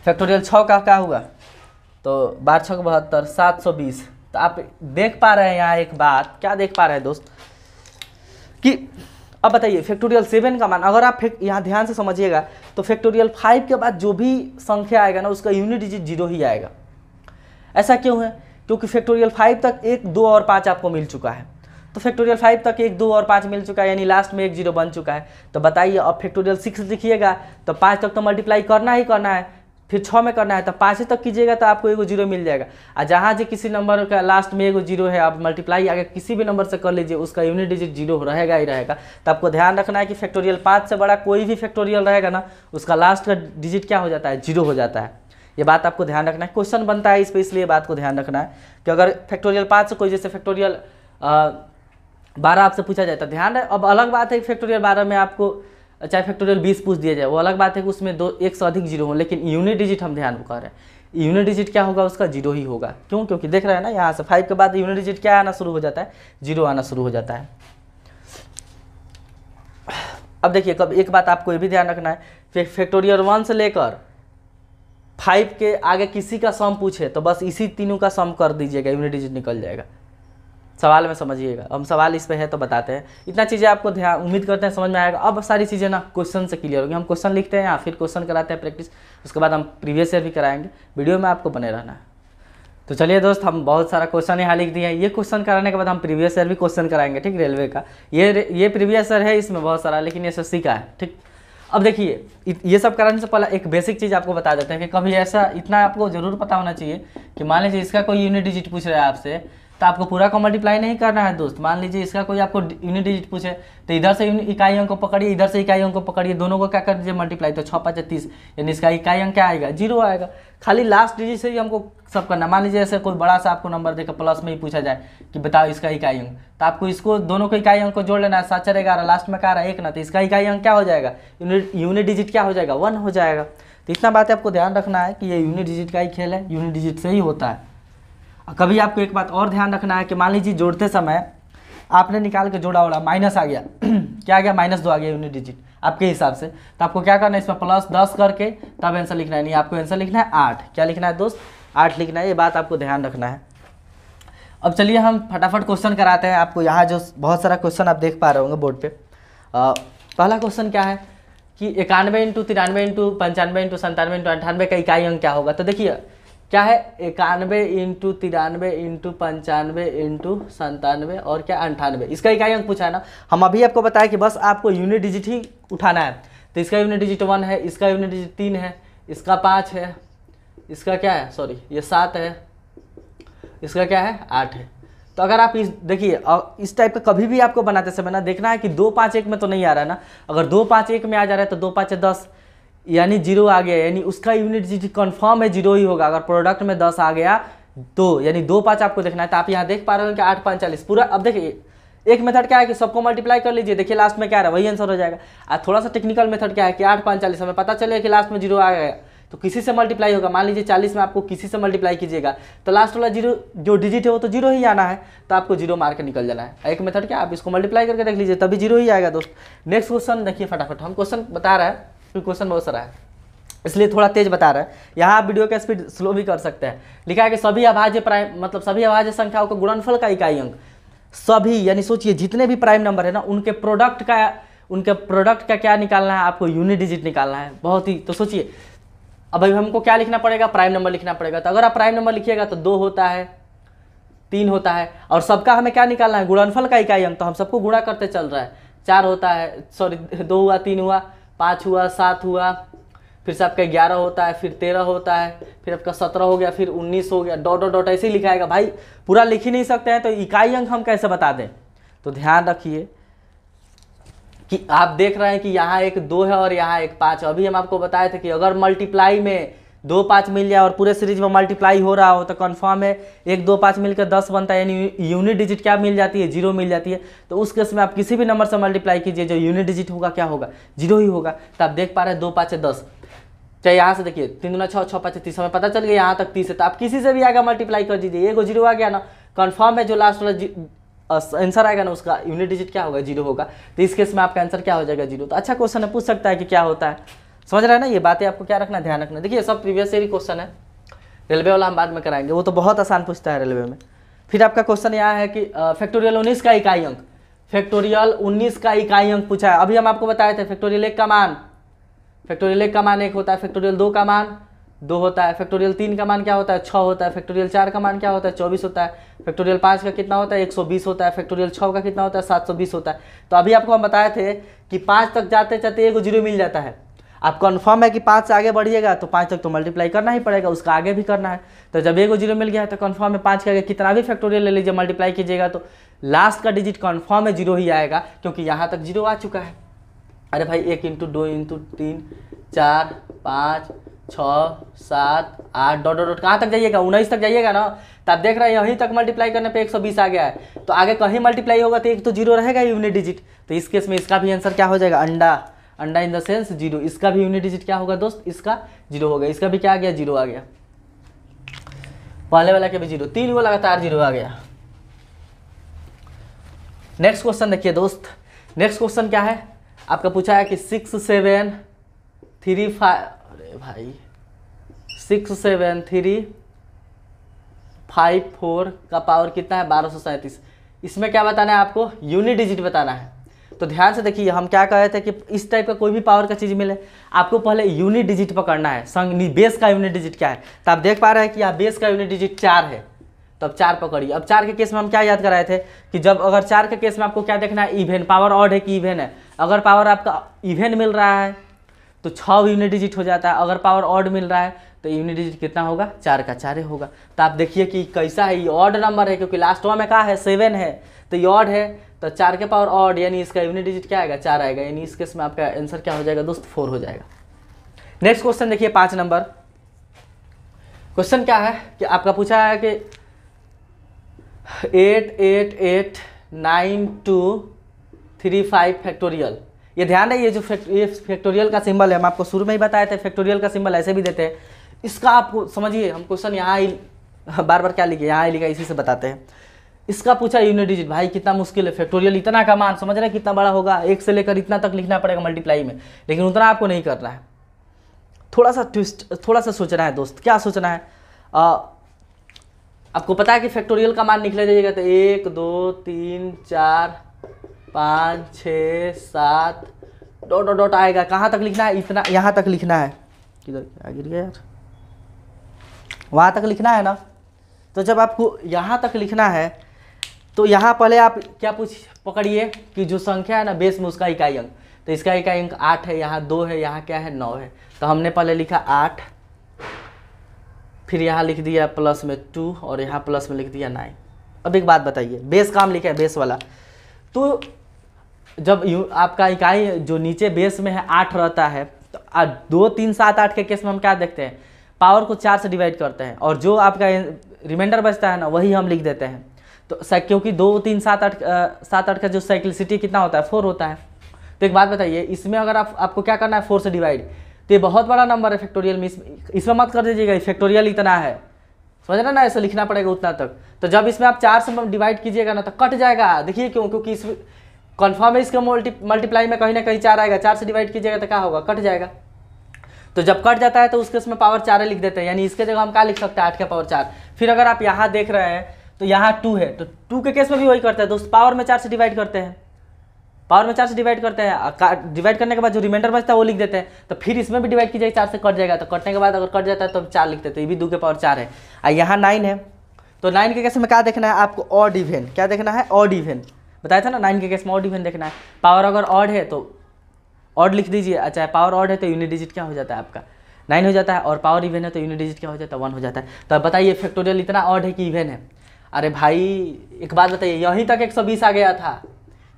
फैक्टोरियल 6 का क्या हुआ, तो 12 6 72 720। तो आप देख पा रहे हैं यहाँ एक बात, क्या देख पा रहे हैं दोस्त, कि अब बताइए फैक्टोरियल 7 का मान, अगर आप यहाँ ध्यान से समझिएगा तो फैक्टोरियल 5 के बाद जो भी संख्या आएगा ना उसका यूनिट डिजिट 0 ही आएगा। ऐसा क्यों है, क्योंकि फैक्टोरियल 5 तक 1 2 और 5 आपको मिल चुका है। तो फैक्टोरियल 5 तक 1 2 और 5 मिल चुका है, यानी लास्ट में 1 0 बन चुका है। तो बताइए अब फैक्टोरियल 6 लिखिएगा तो 5 तक तो मल्टीप्लाई करना ही करना है, फिर 6 में करना है, तो 5 तक कीजिएगा तो आपको 1 0 मिल जाएगा। और जहाँ जो किसी नंबर का लास्ट में 1 0 है, आप मल्टीप्लाई आगे किसी भी नंबर से कर लीजिए, उसका यूनिट डिजिट 0 रहेगा ही रहेगा। तो आपको ध्यान रखना है कि फैक्टोरियल 5 से बड़ा कोई भी फैक्टोरियल रहेगा ना उसका लास्ट का डिजिट क्या हो जाता है 0 हो जाता है। ये बात आपको ध्यान रखना है, क्वेश्चन बनता है इस पर, इसलिए बात को ध्यान रखना है कि अगर फैक्टोरियल 5 से कोई जैसे फैक्टोरियल 12 आपसे पूछा जाता है, ध्यान है। अब अलग बात है फैक्टोरियल 12 में आपको चाहे फैक्टोरियल 20 पूछ दिया जाए, वो अलग बात है कि उसमें एक से अधिक जीरो हो, लेकिन यूनिट डिजिट हम ध्यान कर रहे हैं। यूनिट डिजिट क्या होगा उसका, जीरो ही होगा। क्यों? क्योंकि देख रहे हैं ना यहाँ से 5 के बाद यूनिट डिजिट क्या आना शुरू हो जाता है, जीरो आना शुरू हो जाता है। अब देखिए कब एक बात आपको ये भी ध्यान रखना है, फैक्टोरियल 1 से लेकर 5 के आगे किसी का सम पूछे तो बस इसी तीनों का सम कर दीजिएगा, यूनिट डिजिट निकल जाएगा। सवाल में समझिएगा, हम सवाल इस पे है तो बताते हैं। इतना चीज़ें आपको ध्यान, उम्मीद करते हैं समझ में आएगा। अब सारी चीज़ें ना क्वेश्चन से क्लियर होगी। हम क्वेश्चन लिखते हैं या फिर क्वेश्चन कराते हैं प्रैक्टिस, उसके बाद हम प्रीवियस ईयर भी कराएंगे। वीडियो में आपको बने रहना है। तो चलिए दोस्त, हम बहुत सारा क्वेश्चन यहाँ लिख दिए हैं। ये क्वेश्चन कराने के बाद हम प्रीवियस ईयर भी क्वेश्चन कराएंगे, ठीक, रेलवे का। ये प्रीवियस ईयर है, इसमें बहुत सारा, लेकिन ये SSC का है, ठीक। अब देखिए ये सब कराने से पहले एक बेसिक चीज़ आपको बता देते हैं कि कभी ऐसा, इतना आपको जरूर पता होना चाहिए कि मान लीजिए इसका कोई यूनिट डिजिट पूछ रहा है आपसे, तो आपको पूरा को मल्टीप्लाई नहीं करना है दोस्त। मान लीजिए इसका कोई आपको यूनिट डिजिट पूछे तो इधर से इकाई अंक को पकड़िए, इधर से इकाई अंक को पकड़िए, दोनों को क्या कर दीजिए मल्टीप्लाई, तो 6 5 30, यानी इसका इकाई अंक क्या आएगा, जीरो आएगा। खाली लास्ट डिजिट से ही हमको सब करना। मान लीजिए ऐसे कोई बड़ा सा आपको नंबर देकर प्लस में ही पूछा जाए कि बताओ इसका इकाई अंक, तो आपको इसको दोनों को इकाई अंक को जोड़ लेना है। 7 4 11, लास्ट में क्या रहा 1 ना, तो इसका इकाई अंक क्या हो जाएगा, यूनिट डिजिट क्या हो जाएगा, 1 हो जाएगा। तो इतना बात आपको ध्यान रखना है कि ये यूनिट डिजिट का ही खेल है, यूनिट डिजिट से ही होता है। कभी आपको एक बात और ध्यान रखना है कि मान लीजिए जोड़ते समय आपने निकाल के जोड़ा वाला माइनस आ गया क्या आ गया, -2 आ गया यूनिट डिजिट आपके हिसाब से, तो आपको क्या करना है, इसमें +10 करके तब आंसर लिखना है। नहीं, आपको आंसर लिखना है 8। क्या लिखना है दोस्त, 8 लिखना है। ये बात आपको ध्यान रखना है। अब चलिए हम फटाफट क्वेश्चन कराते हैं आपको। यहाँ जो बहुत सारा क्वेश्चन आप देख पा रहे होंगे बोर्ड पे। पहला क्वेश्चन क्या है कि 91 × 93 × 95 × 97 × 98 का इकाई अंक क्या होगा। तो देखिए क्या है, 91 × 93 × 95 × 97 और क्या 98, इसका इकाई अंक पूछा है ना। हम अभी आपको बताया कि बस आपको यूनिट डिजिट ही उठाना है। तो इसका यूनिट डिजिट 1 है, इसका यूनिट डिजिट 3 है, इसका 5 है, इसका क्या है, सॉरी ये 7 है, इसका क्या है 8 है। तो अगर आप देखिए इस टाइप का कभी भी आपको बनाते समय ना देखना है कि 2 5 1 में तो नहीं आ रहा है ना। अगर 2 5 1 में आ जा रहा है तो 2 5 10 यानी 0 आ गया, यानी उसका यूनिट डिजिट कन्फर्म है 0 ही होगा। अगर प्रोडक्ट में 10 आ गया तो यानी 2 5 आपको देखना है। तो आप यहाँ देख पा रहे हो कि 8 5 40 पूरा। अब देखिए एक मेथड क्या है कि सबको मल्टीप्लाई कर लीजिए, देखिए लास्ट में क्या आ रहा है वही आंसर हो जाएगा। और थोड़ा सा टेक्निकल मेथड क्या है कि 8 5 40 हमें पता चले कि लास्ट में 0 आ गया तो किसी से मल्टीप्लाई होगा। मान लीजिए 40 में आपको किसी से मल्टीप्लाई कीजिएगा तो लास्ट वाला 0 जो डिजिट है वो तो 0 ही आना है, तो आपको 0 मार के निकल जाना है। एक मेथड क्या, आप इसको मल्टीप्लाई करके देख लीजिए तभी 0 ही आएगा दोस्त। नेक्स्ट क्वेश्चन देखिए फटाफट, हम क्वेश्चन बता रहे हैं क्योंकि क्वेश्चन बहुत सारा है इसलिए थोड़ा तेज बता रहे हैं। यहाँ आप वीडियो का स्पीड स्लो भी कर सकते हैं। लिखा है कि सभी अभाज्य प्राइम मतलब सभी अभाज्य संख्याओं का गुणनफल का इकाई अंक, सभी यानी सोचिए जितने भी प्राइम नंबर है ना उनके प्रोडक्ट का क्या निकालना है, आपको यूनिट डिजिट निकालना है। बहुत ही, तो सोचिए अब हमको क्या लिखना पड़ेगा, प्राइम नंबर लिखना पड़ेगा। तो अगर आप प्राइम नंबर लिखिएगा तो 2 होता है, 3 होता है, और सबका हमें क्या निकालना है, गुणनफल का इकाई अंक। तो हम सबको गुणा करते चल रहा है। 4 होता है, सॉरी 2 हुआ, 3 हुआ, 5 हुआ, 7 हुआ, फिर से आपका 11 होता है, फिर 13 होता है, फिर आपका 17 हो गया, फिर 19 हो गया, डॉट डॉट डॉट ऐसे ही लिखाएगा। भाई पूरा लिख ही नहीं सकते हैं तो इकाई अंक हम कैसे बता दें। तो ध्यान रखिए कि आप देख रहे हैं कि यहाँ एक 2 है और यहाँ एक 5। अभी हम आपको बताए थे कि अगर मल्टीप्लाई में 2 5 मिल जाए और पूरे सीरीज में मल्टीप्लाई हो रहा हो तो कंफर्म है 1 2 5 मिलकर 10 बनता है, यानी यूनिट डिजिट क्या मिल जाती है, 0 मिल जाती है। तो उस केस में आप किसी भी नंबर से मल्टीप्लाई कीजिए, जो यूनिट डिजिट होगा क्या होगा, 0 ही होगा। तो आप देख पा रहे हैं 2 5 10, चाहे यहाँ से देखिए 3 दूना 6 6 5 30, हमें पता चल गया यहाँ तक 30 है। तो आप किसी से भी आगे मल्टीप्लाई कर दीजिए, एगो 0 आ गया ना, कंफर्म है जो लास्ट वाला आंसर आएगा ना उसका यूनिट डिजिट क्या होगा, 0 होगा। तो इस केस में आपका आंसर क्या हो जाएगा, 0। तो अच्छा क्वेश्चन है, पूछ सकता है कि क्या होता है। समझ रहे हैं ना, ये बातें आपको क्या रखना, ध्यान रखना। देखिए सब प्रीवियस ईयर क्वेश्चन है, रेलवे वाला हम बाद में कराएंगे, वो तो बहुत आसान पूछता है रेलवे में। फिर आपका क्वेश्चन यहाँ है कि फैक्टोरियल 19 का इकाई अंक, फैक्टोरियल 19 का इकाई अंक पूछा है। अभी हम आपको बताए थे फैक्टोरियल 1 का मान, फैक्टोरियल 1 का मान 1 होता है, फैक्टोरियल 2 का मान 2 होता है, फैक्टोरियल 3 का मान क्या होता है, 6 होता है, फैक्टोरियल 4 का मान क्या होता है, 24 होता है, फैक्टोरियल 5 का कितना होता है, 120 होता है, फैक्टोरियल 6 का कितना होता है, 720 होता है। तो अभी आपको हम बताए थे कि 5 तक जाते जाते एगो 0 मिल जाता है। आप कन्फर्म है कि 5 से आगे बढ़िएगा तो 5 तक तो मल्टीप्लाई करना ही पड़ेगा, उसका आगे भी करना है। तो जब एगो 0 मिल गया है तो कन्फर्म है 5 के आगे कितना भी फैक्टोरियल ले लीजिए, मल्टीप्लाई कीजिएगा तो लास्ट का डिजिट कन्फर्म है 0 ही आएगा, क्योंकि यहाँ तक 0 आ चुका है। अरे भाई 1 × 2 × 3 4 5 6 7 8 डॉट डॉट कहाँ तक जाइएगा, 19 तक जाइएगा ना। तो आप देख रहे हैं यहीं तक मल्टीप्लाई करने पे 120 आ गया है। तो आगे कहीं मल्टीप्लाई होगा तो एक तो 0 रहेगा यूनिट डिजिट। तो इस केस में इसका भी आंसर क्या हो जाएगा, अंडा। अंडा इन द सेंस जीरो, इसका भी यूनिट डिजिट क्या होगा दोस्त, इसका जीरो हो गया, इसका भी क्या आ गया, जीरो आ गया, पहले वाला के भी जीरो, 3 को लगातार जीरो आ गया। नेक्स्ट क्वेश्चन देखिए दोस्त, नेक्स्ट क्वेश्चन क्या है, आपका पूछा है कि 6 7 3 5, अरे भाई 6 7 3 5 4 का पावर कितना है, 1237। इसमें क्या बताना है आपको, यूनिट डिजिट बताना है। तो ध्यान से देखिए, हम क्या कह रहे थे कि इस टाइप का कोई भी पावर का चीज़ मिले आपको पहले यूनिट डिजिट पकड़ना है, संग बेस का यूनिट डिजिट क्या है। तो आप देख पा रहे हैं कि यहाँ बेस का यूनिट डिजिट 4 है, तो अब 4 पकड़िए। अब 4 के केस में हम क्या याद कराए थे कि जब अगर 4 के केस में आपको क्या देखना है, इवेन, पावर ऑड है कि इवेन है। अगर पावर आपका इवेन मिल रहा है तो 6 यूनिट डिजिट हो जाता है, अगर पावर ऑड मिल रहा है तो यूनिट डिजिट कितना होगा, 4 का 4 ही होगा। तो आप देखिए कि कैसा है, ये ऑड नंबर है क्योंकि लास्ट में क्या है, 7 है, तो ये ऑड है, तो 4 के पावर ऑड, यानी इसका यूनिट डिजिट क्या आएगा, 4 आएगा, यानी इस केस में आपका आंसर क्या हो जाएगा दोस्त, 4 हो जाएगा। नेक्स्ट क्वेश्चन देखिए 5 नंबर क्वेश्चन क्या है कि आपका पूछा है कि 8 8 8 9 2 3 5 फैक्टोरियल। ये ध्यान है, ये जो फैक्टोरियल का सिंबल है, हम आपको शुरू में ही बताए थे फैक्टोरियल का सिंबल ऐसे भी देते हैं। इसका आपको समझिए, हम क्वेश्चन यहाँ ही बार बार क्या लिखे, यहाँ ही लिखा, इसी से बताते हैं। इसका पूछा यूनिट डिजिट, भाई कितना मुश्किल है, फैक्टोरियल इतना का मान समझ रहे हैं कितना बड़ा होगा, 1 से लेकर इतना तक लिखना पड़ेगा मल्टीप्लाई में, लेकिन उतना आपको नहीं करना है, थोड़ा सा ट्विस्ट, थोड़ा सा सोचना है दोस्त। क्या सोचना है, आपको पता है कि फैक्टोरियल का मान निकले जाइएगा तो 1 2 3 4 5 6 7 डॉट डॉट डॉट आएगा, कहाँ तक लिखना है, इतना, यहाँ तक लिखना है, किधर गिर गया यार, वहाँ तक लिखना है ना। तो जब आपको यहाँ तक लिखना है तो यहाँ पहले आप क्या पकड़िए कि जो संख्या है ना बेस में उसका इकाई अंक, तो इसका इकाई अंक 8 है, यहाँ 2 है, यहाँ क्या है 9 है, तो हमने पहले लिखा 8, फिर यहाँ लिख दिया प्लस में 2 और यहाँ प्लस में लिख दिया 9। अब एक बात बताइए, बेस का हम लिखा है बेस वाला, तो जब आपका इकाई जो नीचे बेस में है 8 रहता है, तो 2 3 7 8 के केस में हम क्या देखते हैं, पावर को 4 से डिवाइड करते हैं और जो आपका रिमाइंडर बचता है ना वही हम लिख देते हैं। तो क्योंकि 2 3 7 8 का जो साइक्लिसिटी कितना होता है, 4 होता है। तो एक बात बताइए, इसमें अगर आपको क्या करना है, 4 से डिवाइड, तो ये बहुत बड़ा नंबर है फैक्टोरियल में, इसमें मत कर दीजिएगा फैक्टोरियल इतना है, समझ रहे ना, ऐसे लिखना पड़ेगा उतना तक। तो जब इसमें आप 4 से डिवाइड कीजिएगा ना तो कट जाएगा, देखिए क्यों, क्योंकि इस कन्फर्म है इसका मल्टीप्लाई में कहीं ना कहीं 4 आएगा, 4 से डिवाइड कीजिएगा तो क्या होगा, कट जाएगा। तो जब कट जाता है तो उसके उसमें पावर 4 लिख देते हैं, यानी इसके जगह हम क्या लिख सकते हैं, 8 के पावर 4। फिर अगर आप यहाँ देख रहे हैं तो यहाँ 2 है, तो 2 के केस में भी वही करते हैं दोस्त, पावर में 4 से डिवाइड करते हैं, पावर में 4 से डिवाइड करते हैं, डिवाइड करने के बाद जो रिमाइंडर बचता है वो लिख देते हैं। तो फिर इसमें भी डिवाइड कीजिएगा, 4 से कट जाएगा, तो कटने के बाद अगर कट जाता है तो 4 लिखते हैं, तो ये भी 2 के पावर 4 है। यहाँ 9 है, तो 9 के केस में क्या देखना है आपको, ऑड इवन, क्या देखना है, ऑड इवन, बताया था ना 9 के केस में ऑड इवन देखना है। पावर अगर ऑड है तो ऑड लिख दीजिए, अच्छा पावर ऑड है तो यूनिट डिजिट क्या हो जाता है आपका, 9 हो जाता है, और पावर इवन है तो यूनिट डिजिट क्या हो जाता है, 1 हो जाता है। तो अब बताइए फैक्टोरियल इतना ऑड है कि इवन है। अरे भाई एक बात बताइए, यहीं तक 120 आ गया था,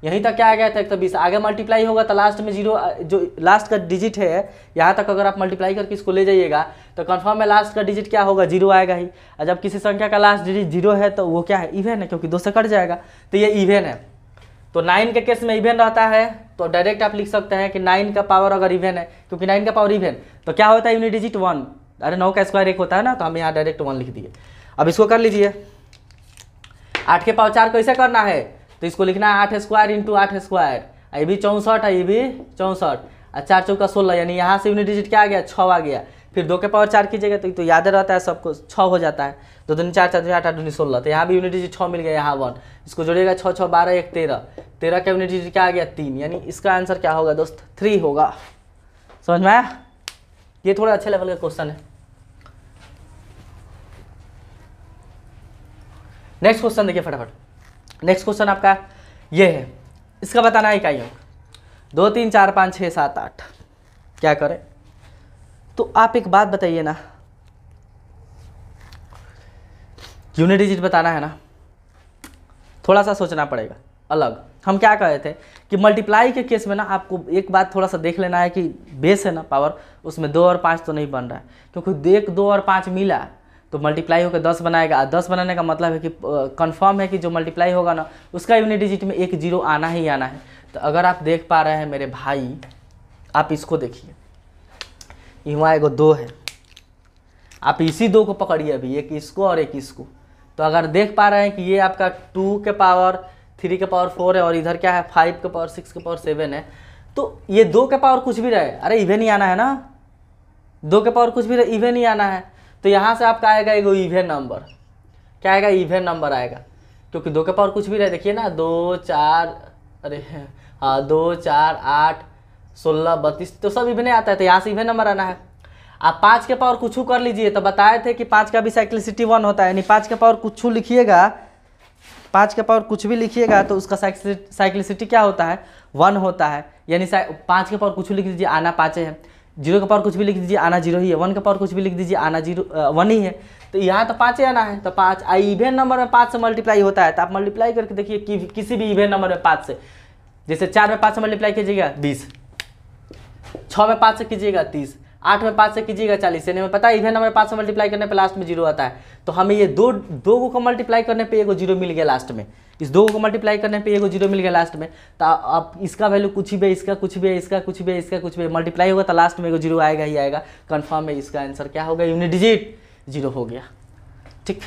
यहीं तक क्या आ गया था 120, आगे मल्टीप्लाई होगा तो लास्ट में जीरो, जो लास्ट का डिजिट है यहाँ तक अगर आप मल्टीप्लाई करके इसको ले जाइएगा तो कंफर्म है लास्ट का डिजिट क्या होगा, जीरो आएगा ही। और जब किसी संख्या का लास्ट डिजिट जीरो है तो वो क्या है, इवन है, क्योंकि 2 से कट जाएगा, तो ये इवन है। तो 9 के केस में इवन रहता है तो डायरेक्ट आप लिख सकते हैं कि 9 का पावर अगर इवन है, क्योंकि 9 का पावर इवन, तो क्या होता है यूनिट डिजिट 1, अरे 9 का स्क्वायर 1 होता है ना, तो हम यहाँ डायरेक्ट 1 लिख दिए। अब इसको कर लीजिए, 8 के पावर 4 कैसे करना है, तो इसको लिखना है 8 स्क्वायर इंटू 8 स्क्वायर, ये भी 64 है, ये भी 64, और 4 चौका 16, यानी यहाँ से यूनिट डिजिट क्या आ गया, 6 आ गया। फिर 2 के पावर 4 कीजिएगा तो याद रहता है सबको, 6 हो जाता है, 2 दूनी 4 4 दूनी 8 8 दूनी 16, तो यहाँ भी यूनिट डिजिट 6 मिल गया, यहाँ 1, इसको जोड़िएगा 6 6 12 1 13, 13 का यूनिट डिजिट क्या आ गया, 3, यानी इसका आंसर क्या होगा दोस्त, 3 होगा। समझ में आया, ये थोड़ा अच्छे लेवल का क्वेश्चन है। नेक्स्ट क्वेश्चन देखिए फटाफट, नेक्स्ट क्वेश्चन आपका ये है, इसका बताना है इकाइयों, 2 3 4 5 6 7 8, क्या करें। तो आप एक बात बताइए ना, यूनिट डिजिट बताना है ना, थोड़ा सा सोचना पड़ेगा अलग। हम क्या कह रहे थे कि मल्टीप्लाई के केस में ना आपको एक बात थोड़ा सा देख लेना है कि बेस है ना पावर, उसमें 2 और 5 तो नहीं बन रहा है, क्योंकि देख 2 और 5 मिला तो मल्टीप्लाई होकर 10 बनाएगा। 10 बनाने का मतलब है कि कंफर्म है कि जो मल्टीप्लाई होगा ना उसका यूनिट डिजिट में एक जीरो आना ही आना है। तो अगर आप देख पा रहे हैं मेरे भाई, आप इसको देखिए, यहाँ एगो 2 है, आप इसी 2 को पकड़िए अभी, एक इसको और एक इसको। तो अगर देख पा रहे हैं कि ये आपका 2 के पावर 3 के पावर 4 है और इधर क्या है 5 के पावर 6 के पावर 7 है, तो ये 2 के पावर कुछ भी रहे, अरे इवन ही आना है ना, 2 के पावर कुछ भी रहे इवन ही आना है। तो यहाँ से आपका आएगा एगो इवन नंबर, क्या आएगा, इवन नंबर आएगा, क्योंकि 2 के पावर कुछ भी रहे, देखिए ना 2 4, अरे हाँ 2 4 8 16 32, तो सब इवन आता है, तो यहाँ से इवन नंबर आना है। आप 5 के पावर कुछ कर लीजिए, तो बताए थे कि 5 का भी साइक्लिसिटी 1 होता है, यानी 5 के पावर कुछ लिखिएगा, 5 के पावर कुछ भी लिखिएगा तो उसका साइक्लिसिटी क्या होता है, 1 होता है। यानी 5 के पावर कुछ लिख दीजिए, आना 5 है, 0 के पावर कुछ भी लिख दीजिए, आना 0 ही है, 1 के पावर कुछ भी लिख दीजिए, आना 1 ही है। तो यहाँ तो 5 आना है, तो 5 इवन नंबर में 5 से मल्टीप्लाई होता है, तो आप मल्टीप्लाई करके देखिए कि किसी भी इवन नंबर में 5 से, जैसे 4 में 5 से मल्टीप्लाई कीजिएगा 20, 6 में 5 से कीजिएगा 30, 8 में 5 से कीजिएगा 40, यानी पता है इवन नंबर 5 से मल्टीप्लाई करने पे लास्ट में 0 आता है। तो हमें ये दो को मल्टीप्लाई करने पे एगो 0 मिल गया लास्ट में, इस 2 को मल्टीप्लाई करने पे एगो 0 मिल गया लास्ट में। तो अब इसका वैल्यू कुछ भी है, इसका कुछ भी है, इसका कुछ भी है, इसका कुछ भी है, मल्टीप्लाई होगा तो लास्ट में एगो 0 आएगा ही आएगा, कन्फर्म है। इसका आंसर क्या होगा, यूनिट डिजिट 0 हो गया, ठीक।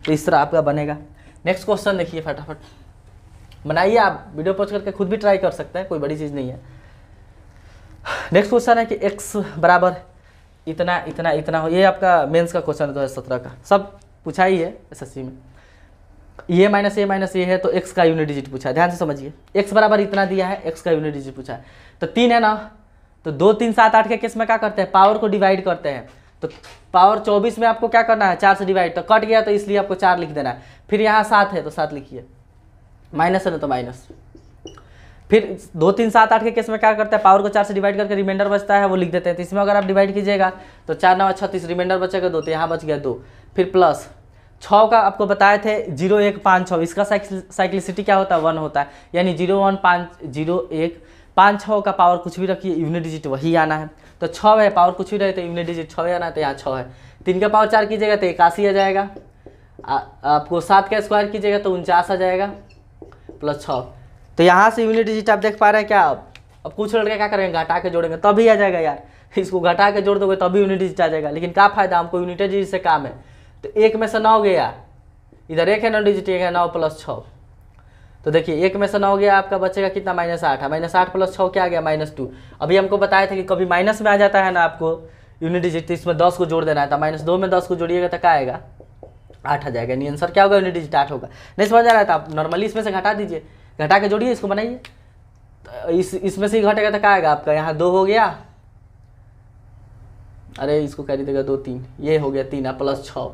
तो इस तरह आपका बनेगा। नेक्स्ट क्वेश्चन देखिए, फटाफट बनाइए, आप वीडियो पॉज करके खुद भी ट्राई कर सकते हैं, कोई बड़ी चीज़ नहीं है। नेक्स्ट क्वेश्चन है कि x बराबर इतना इतना इतना हो, ये आपका मेंस का क्वेश्चन है 2017 का, सब पूछा ही है एसएससी में। ये माइनस ये है तो x का यूनिट डिजिट पूछा है, ध्यान से समझिए। x बराबर इतना दिया है, x का यूनिट डिजिट पूछा है, तो 3 है ना, तो 2 3 7 8 के केस में क्या करते हैं, पावर को डिवाइड करते हैं। तो पावर 24 में आपको क्या करना है, 4 से डिवाइड, तो कट गया तो इसलिए आपको 4 लिख देना है। फिर यहाँ 7 है तो 7 लिखिए, माइनस है ना तो माइनस। फिर 2 3 7 8 के केस में क्या करते हैं, पावर को 4 से डिवाइड करके रिमाइंडर बचता है वो लिख देते हैं। तो इसमें अगर आप डिवाइड कीजिएगा तो 4 9 36, रिमाइंडर बचेगा 2, तो यहाँ बच गया 2। फिर प्लस 6 का आपको बताए थे 0 1 5 6, इसका साइक्लिसिटी क्या होता है, 1 होता है, यानी 0 1 5 0 1 5 6 का पावर कुछ भी रखिए, यूनिट डिजिट वही आना है। तो 6 है, पावर कुछ भी रहे तो यूनिट डिजिट 6 आना है, तो यहाँ 6 है। 3 का पावर 4 कीजिएगा तो 81 आ जाएगा, आपको 7 का स्क्वायर कीजिएगा तो 49 आ जाएगा, प्लस 6। तो यहाँ से यूनिट डिजिट आप देख पा रहे हैं क्या। अब कुछ लड़के क्या करेंगे, घटा के जोड़ेंगे तभी आ जाएगा यार, इसको घटा के जोड़ दोगे तभी यूनिट डिजिट आ जाएगा, लेकिन क्या फायदा, हमको यूनिट डिजिट से काम है। तो 1 में से 9 गया, इधर 1 है 9 डिजिट, 1 है 9 प्लस 6, तो देखिए 1 में से 9 गया, आपका बचेगा कितना, -8 है, -8 प्लस 6 क्या आ गया, -2। अभी हमको बताया था कि कभी माइनस में आ जाता है ना आपको यूनिट डिजिट, तो इसमें 10 को जोड़ देना है, तो -2 में 10 को जोड़िएगा तो क्या आएगा, 8 आ जाएगा। यानी आंसर क्या होगा, यूनिट डिजिट 8 होगा। नहीं समझ आ रहा था, आप नॉर्मली इसमें से घटा दीजिए, घटा के जोड़िए, इसको बनाइए, तो इसमें से ही घटेगा तो क्या आएगा आपका, यहाँ 2 हो गया, अरे इसको कह दीजिएगा 2 3, ये हो गया 3 प्लस 6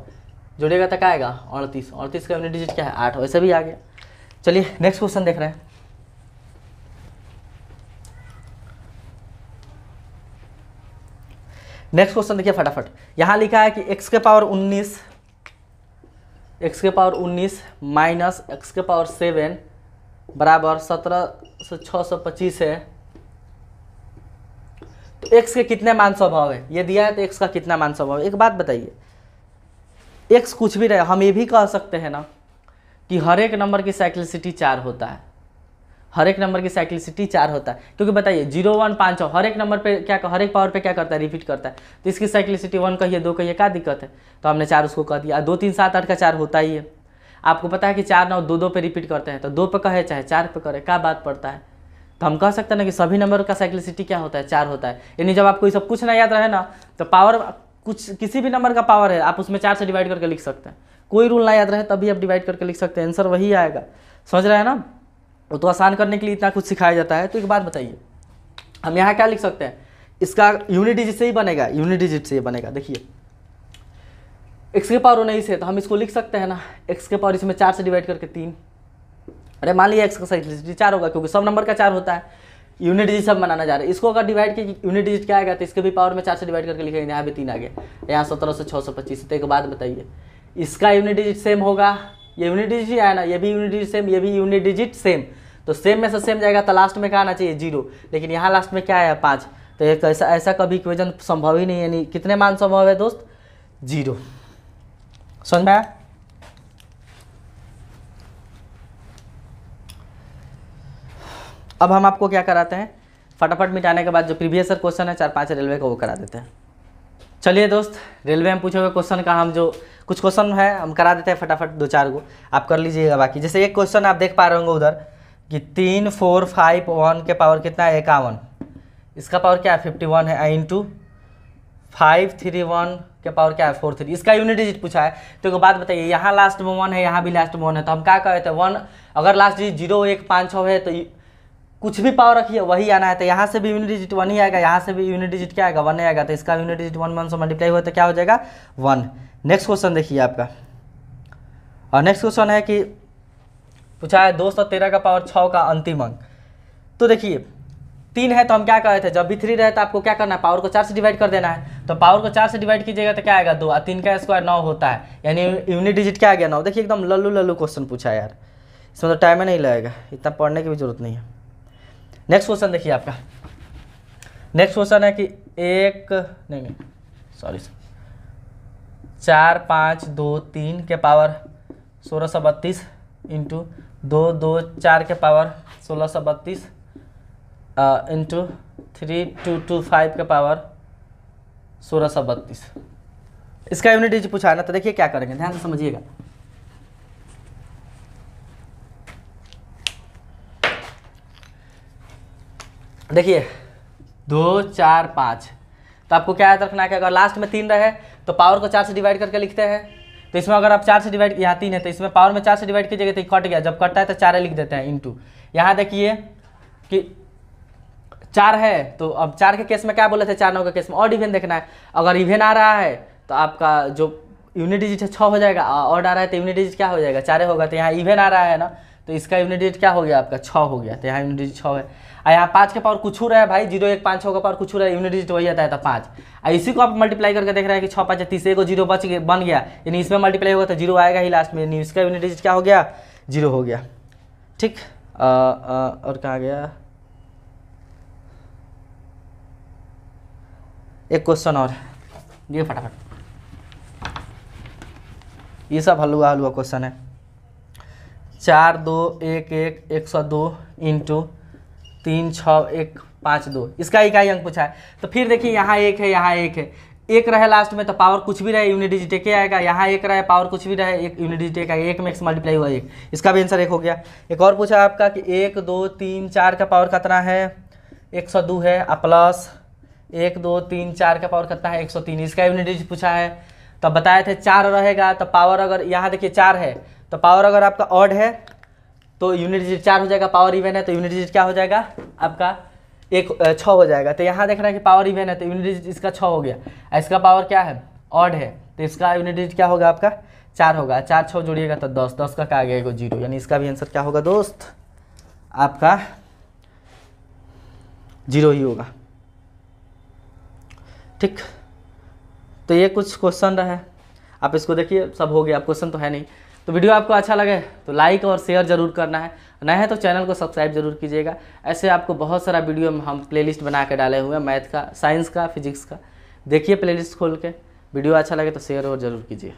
जोड़िएगा तो क्या आएगा, 38। 38 का यूनिट डिजिट क्या है, 8, वैसे भी आ गया। चलिए नेक्स्ट क्वेश्चन देख रहे हैं। नेक्स्ट क्वेश्चन देखिए फटाफट, यहाँ लिखा है कि x के पावर 19 माइनस x के पावर 7 बराबर 17 से 625 है। तो x के कितने मान स्वभाव है, ये दिया है, तो x का कितना मान स्वभाव है। एक बात बताइए, x कुछ भी रहे, हम ये भी कह सकते हैं ना कि हर एक नंबर की साइक्लिसिटी 4 होता है, हर एक नंबर की साइक्लिसिटी 4 होता है, क्योंकि बताइए 0 1 5 6 हर एक नंबर पे क्या, हर एक पावर पे क्या करता है, रिपीट करता है। तो इसकी साइक्लिसिटी 1 कहिए, 2 कहिए, क्या दिक्कत है, तो हमने 4 उसको कह दिया। 2 3 7 8 का 4 होता ही है, आपको पता है कि 4 9 2 2 पे रिपीट करते हैं, तो 2 पे कहे चाहे 4 पे करे, क्या बात पड़ता है। तो हम कह सकते हैं ना कि सभी नंबर का साइक्लिसिटी क्या होता है, 4 होता है। यानी जब आपको ये सब कुछ ना याद रहे ना, तो पावर कुछ किसी भी नंबर का पावर है, आप उसमें 4 से डिवाइड करके लिख सकते हैं, कोई रूल ना याद रहे तभी आप डिवाइड करके लिख सकते हैं, आंसर वही आएगा। समझ रहे हैं ना, वो तो आसान करने के लिए इतना कुछ सिखाया जाता है। तो एक बात बताइए, हम यहाँ क्या लिख सकते हैं, इसका यूनिट डिजिट से ही बनेगा, यूनिट डिजिट से ही बनेगा। देखिए x के पावर 19 है, तो हम इसको लिख सकते हैं ना, x के पावर इसमें 4 से डिवाइड करके 3, अरे मान लिया x का साइक्लिसिटी 4 होगा, क्योंकि सब नंबर का 4 होता है, यूनिट डिजिट सब बनाना जा रहा है। इसको अगर डिवाइड किया यूनिट डिजिट क्या आएगा, तो इसके भी पावर में 4 से डिवाइड करके लिखेंगे, यहाँ भी 3 आ गया, यहाँ 17 से 625। तो एक बात बताइए, इसका यूनिट डिजिट सेम होगा, ये यूनिट डिजिट ही आया ना, ये भी यूनिट डिजिट सेम, ये भी यूनिट डिजिट सेम, तो सेम में से सेम जाएगा, तो लास्ट में क्या आना चाहिए, 0, लेकिन यहाँ लास्ट में क्या आया 5। तो एक ऐसा कभी इक्वेशन संभव ही नहीं है। यानी कितने मान संभव है दोस्त, 0। समझ में आया। अब हम आपको क्या कराते हैं, फटाफट मिटाने के बाद जो प्रीवियस क्वेश्चन है 4-5 रेलवे का वो करा देते हैं। चलिए दोस्त, रेलवे में पूछे हुए क्वेश्चन का हम जो कुछ क्वेश्चन है हम करा देते हैं फटाफट 2-4 को, आप कर लीजिएगा बाकी। जैसे एक क्वेश्चन आप देख पा रहे होंगे उधर कि 3 4 5 1 के पावर कितना है 51, इसका पावर क्या है 51 है, इंटू 5 3 1 के पावर क्या है 4 3, इसका यूनिट डिजिट पूछा है। तो एक बात बताइए, यहाँ लास्ट में 1 है, यहाँ भी लास्ट में 1 है, तो हम क्या कहते हैं 1 अगर लास्ट डिजिट 0 1 5 6 है तो कुछ भी पावर रखिए वही आना है। तो यहाँ से भी यूनिट डिजिट 1 ही आएगा, यहाँ से भी यूनिट डिजिट क्या आएगा 1 ही आएगा। तो इसका यूनिट डिजिट 1 से मल्टीप्लाई हुआ तो क्या हो जाएगा 1। नेक्स्ट क्वेश्चन देखिए आपका, और नेक्स्ट क्वेश्चन है कि पूछा है 213 का पावर 6 का अंतिम अंक। तो देखिए 3 है तो हम क्या कहते थे, जब भी 3 रहे तो आपको क्या करना है पावर को 4 से डिवाइड कर देना है। तो पावर को 4 से डिवाइड कीजिएगा तो क्या आएगा 2, और 3 का स्क्वायर 9 होता है, यानी यूनिट डिजिट क्या आ गया 9। देखिए एकदम लल्लू लल्लू क्वेश्चन पूछा है यार, इसमें तो टाइम ही नहीं लगेगा, इतना पढ़ने की भी जरूरत नहीं है। नेक्स्ट क्वेश्चन देखिए आपका, नेक्स्ट क्वेश्चन है कि 4 5 2 3 के पावर 1632 इंटू 2 2 4 के पावर 1632 इंटू 3 2 2 5 के पावर 1632, इसका यूनिट डिजिट पूछा है ना। तो देखिए क्या करेंगे, ध्यान से समझिएगा। देखिए 2 4 5, तो आपको क्या याद रखना है कि अगर लास्ट में 3 रहे तो पावर को 4 से डिवाइड करके लिखते हैं। तो इसमें अगर आप 4 से डिवाइड, यहाँ 3 है तो इसमें पावर में 4 से डिवाइड कीजिएगा तो कट गया, जब कटता है तो 4 लिख देते हैं इंटू। यहाँ देखिए कि 4 है तो अब 4 के केस में क्या बोले थे 4 9 के केस में ऑड इवन देखना है। अगर इवन आ रहा है तो आपका जो यूनिट डिजिट है 6 हो जाएगा, ऑड आ रहा है तो यूनिट डिजिट क्या हो जाएगा 4 होगा। तो यहाँ इवन आ रहा है ना, तो इसका यूनिट डिजिट क्या हो गया आपका 6 हो गया, तो यहाँ यूनिट डिजिट 6 है। और यहाँ 5 के पावर कुछ रहा है भाई, 0 1 5 6 का पावर कुछ रहा है, यूनिट डिजिट वही आता है तो 5। और इसी को आप मल्टीप्लाई करके देख रहे हैं कि 6 5 30 को 0 बन गया, यानी इसमें मल्टीप्लाई होगा तो 0 आएगा ही लास्ट में, यानी इसका यूनिट डिजिट क्या हो गया 0 हो गया। ठीक, और कहाँ गया एक क्वेश्चन और, ये फटाफट, ये सब हलवा हलवा क्वेश्चन है। 4 2 1 1 102 इंटू 3 6 1 5 2, इसका इकाई अंक पूछा है। तो फिर देखिए यहाँ 1 है, यहाँ 1 है, 1 रहे लास्ट में तो पावर कुछ भी रहे यूनिट डिजिट 1 आएगा, यहाँ 1 रहे पावर कुछ भी रहे एक यूनिट डिजिट 1 आएगा, 1 में x मल्टीप्लाई हुआ 1, इसका भी आंसर 1 हो गया। एक और पूछा आपका कि 1 2 3 4 का पावर कितना है 102 है, प्लस 1 2 3 4 का पावर कितना है 103, इसका यूनिट डिजिट पूछा है। तो बताए थे 4 रहेगा तो पावर, अगर यहाँ देखिए 4 है तो पावर अगर आपका ऑड है तो यूनिट डिजिट 4 हो जाएगा, पावर इवन है तो यूनिट डिजिट क्या हो जाएगा आपका 6 हो जाएगा। तो यहाँ देख रहे हैं कि पावर इवन है तो यूनिट डिजिट इसका 6 हो गया, इसका पावर क्या है ऑड है तो इसका यूनिट डिजिट क्या होगा आपका 4 होगा, 4 6 जोड़िएगा तो 10, 10 का क्या आ गया 0, यानी इसका भी आंसर क्या होगा दोस्त आपका 0 ही होगा। ठीक, तो ये कुछ क्वेश्चन रहे, आप इसको देखिए सब हो गया, अब क्वेश्चन तो है नहीं। तो वीडियो आपको अच्छा लगे तो लाइक और शेयर जरूर करना है, नए हैं तो चैनल को सब्सक्राइब जरूर कीजिएगा। ऐसे आपको बहुत सारा वीडियो में हम प्लेलिस्ट बना के डाले हुए हैं, मैथ का, साइंस का, फिजिक्स का, देखिए प्लेलिस्ट खोल के। वीडियो अच्छा लगे तो शेयर और जरूर कीजिए।